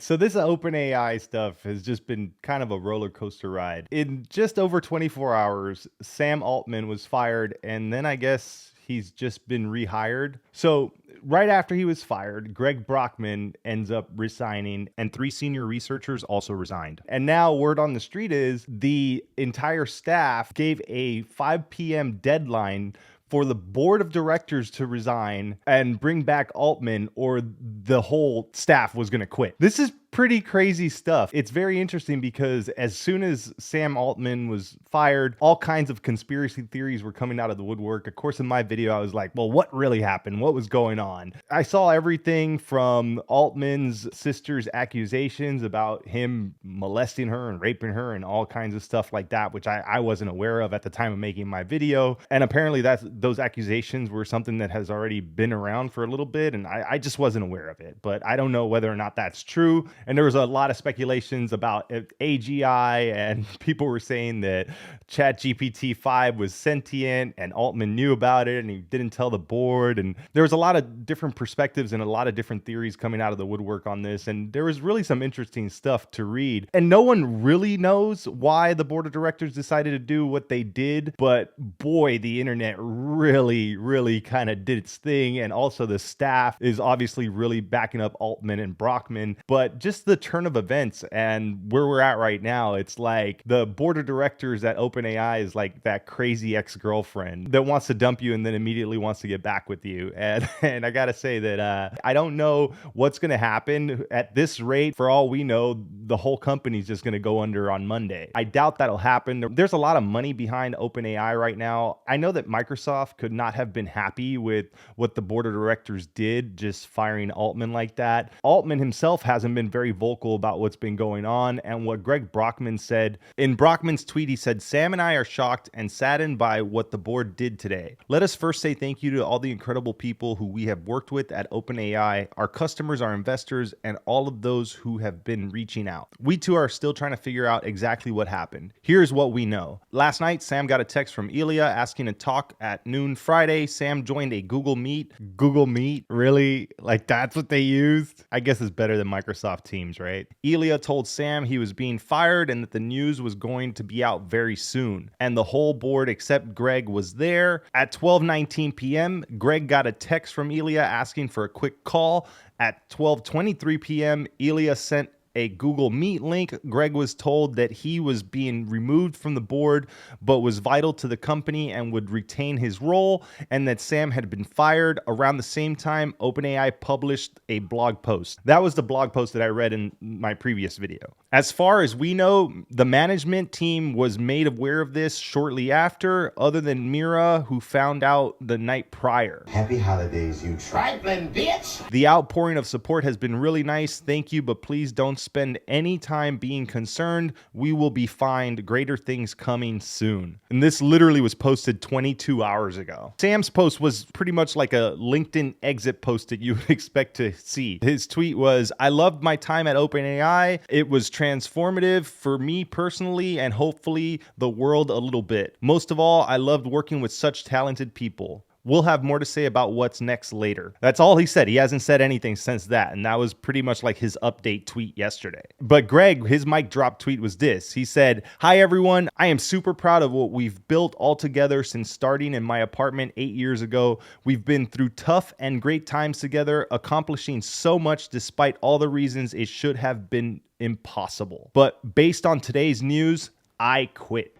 So this OpenAI stuff has just been kind of a roller coaster ride. In just over 24 hours, Sam Altman was fired, and then I guess he's just been rehired. So right after he was fired, Greg Brockman ends up resigning, and 3 senior researchers also resigned. And now word on the street is the entire staff gave a 5 p.m. deadline for the board of directors to resign and bring back Altman, or the whole staff was going to quit. This is pretty crazy stuff. It's very interesting because as soon as Sam Altman was fired, all kinds of conspiracy theories were coming out of the woodwork. Of course, in my video, I was like, well, what really happened? What was going on? I saw everything from Altman's sister's accusations about him molesting her and raping her and all kinds of stuff like that, which I wasn't aware of at the time of making my video. And apparently those accusations were something that has already been around for a little bit, and I just wasn't aware of it. But I don't know whether or not that's true. And there was a lot of speculations about AGI, and people were saying that ChatGPT 5 was sentient and Altman knew about it and he didn't tell the board. And there was a lot of different perspectives and a lot of different theories coming out of the woodwork on this. And there was really some interesting stuff to read. And no one really knows why the board of directors decided to do what they did. But boy, the internet really kind of did its thing. And also the staff is obviously really backing up Altman and Brockman. But just the turn of events and where we're at right now, it's like the board of directors at OpenAI is like that crazy ex-girlfriend that wants to dump you and then immediately wants to get back with you. And I gotta say that I don't know what's gonna happen at this rate. For all we know, the whole company's just gonna go under on Monday. I doubt that'll happen. There's a lot of money behind OpenAI right now. I know that Microsoft could not have been happy with what the board of directors did, just firing Altman like that. Altman himself hasn't been very vocal about what's been going on, and what Greg Brockman said. In Brockman's tweet, he said, "Sam and I are shocked and saddened by what the board did today. Let us first say thank you to all the incredible people who we have worked with at OpenAI, our customers, our investors, and all of those who have been reaching out. We too are still trying to figure out exactly what happened. Here's what we know. Last night, Sam got a text from Ilya asking to talk at noon Friday. Sam joined a Google Meet." Google Meet? Really? Like that's what they used? I guess it's better than Microsoft Teams, right? Ilya told Sam he was being fired and that the news was going to be out very soon. And the whole board except Greg was there. At 12:19 p.m., Greg got a text from Ilya asking for a quick call. At 12:23 p.m., Ilya sent a Google Meet link. Greg was told that he was being removed from the board, but was vital to the company and would retain his role, and that Sam had been fired. Around the same time, OpenAI published a blog post. That was the blog post that I read in my previous video. As far as we know, the management team was made aware of this shortly after, other than Mira, who found out the night prior. Happy holidays, you trifling bitch! The outpouring of support has been really nice. Thank you, but please don't spend any time being concerned. We will be fine. Greater things coming soon. And this literally was posted 22 hours ago. Sam's post was pretty much like a LinkedIn exit post that you would expect to see. His tweet was, "I loved my time at OpenAI. It was transformative for me personally and hopefully the world a little bit. Most of all, I loved working with such talented people. We'll have more to say about what's next later." That's all he said. He hasn't said anything since that. And that was pretty much like his update tweet yesterday. But Greg, his mic drop tweet was this. He said, "Hi, everyone. I am super proud of what we've built all together since starting in my apartment 8 years ago. We've been through tough and great times together, accomplishing so much despite all the reasons it should have been impossible. But based on today's news, I quit.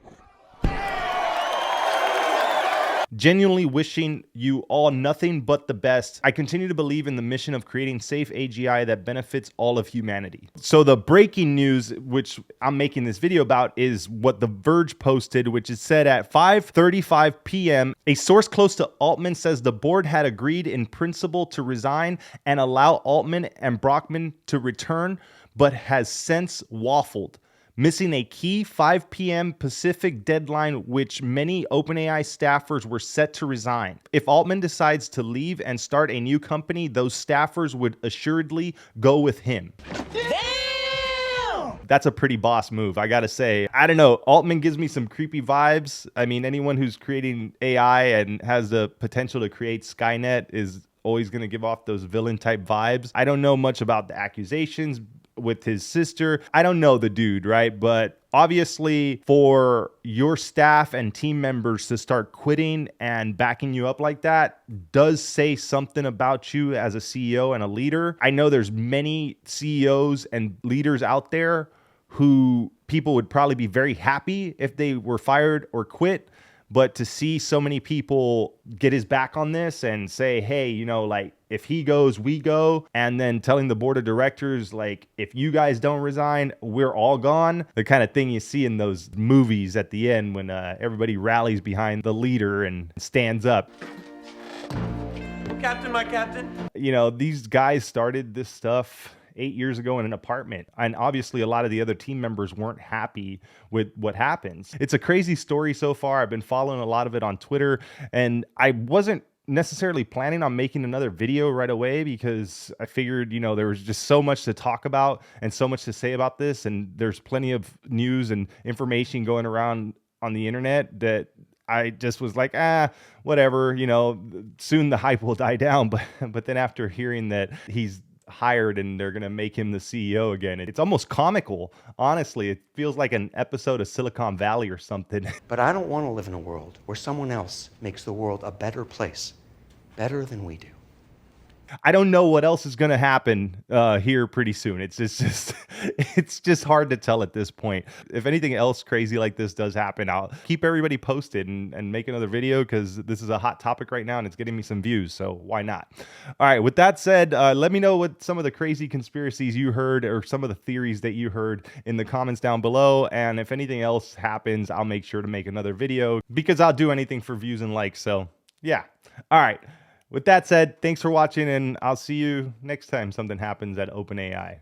Genuinely wishing you all nothing but the best. I continue to believe in the mission of creating safe AGI that benefits all of humanity." So the breaking news, which I'm making this video about, is what The Verge posted, which is said at 5:35 p.m. A source close to Altman says the board had agreed in principle to resign and allow Altman and Brockman to return, but has since waffled, missing a key 5 p.m. Pacific deadline, which many OpenAI staffers were set to resign. If Altman decides to leave and start a new company, those staffers would assuredly go with him. Damn! That's a pretty boss move, I gotta say. I don't know, Altman gives me some creepy vibes. I mean, anyone who's creating AI and has the potential to create Skynet is always going to give off those villain type vibes. I don't know much about the accusations with his sister. I don't know the dude, right? But obviously, for your staff and team members to start quitting and backing you up like that does say something about you as a CEO and a leader. I know there's many CEOs and leaders out there who people would probably be very happy if they were fired or quit. But to see so many people get his back on this and say, hey, you know, like if he goes, we go, and then telling the board of directors, like, if you guys don't resign, we're all gone. The kind of thing you see in those movies at the end when everybody rallies behind the leader and stands up. Captain, my captain. You know, these guys started this stuff 8 years ago in an apartment. And obviously a lot of the other team members weren't happy with what happens. It's a crazy story so far. I've been following a lot of it on Twitter, and I wasn't necessarily planning on making another video right away because I figured, you know, there was just so much to talk about and so much to say about this. And there's plenty of news and information going around on the internet that I just was like, whatever, you know, soon the hype will die down. But then after hearing that he's hired and they're going to make him the CEO again, it's almost comical. Honestly, it feels like an episode of Silicon Valley or something. But I don't want to live in a world where someone else makes the world a better place, better than we do. I don't know what else is going to happen here pretty soon. It's just hard to tell at this point. If anything else crazy like this does happen, I'll keep everybody posted and make another video because this is a hot topic right now and it's getting me some views. So why not? All right. With that said, let me know what some of the crazy conspiracies you heard or some of the theories that you heard in the comments down below. And if anything else happens, I'll make sure to make another video because I'll do anything for views and likes. So yeah. All right. With that said, thanks for watching, and I'll see you next time something happens at OpenAI.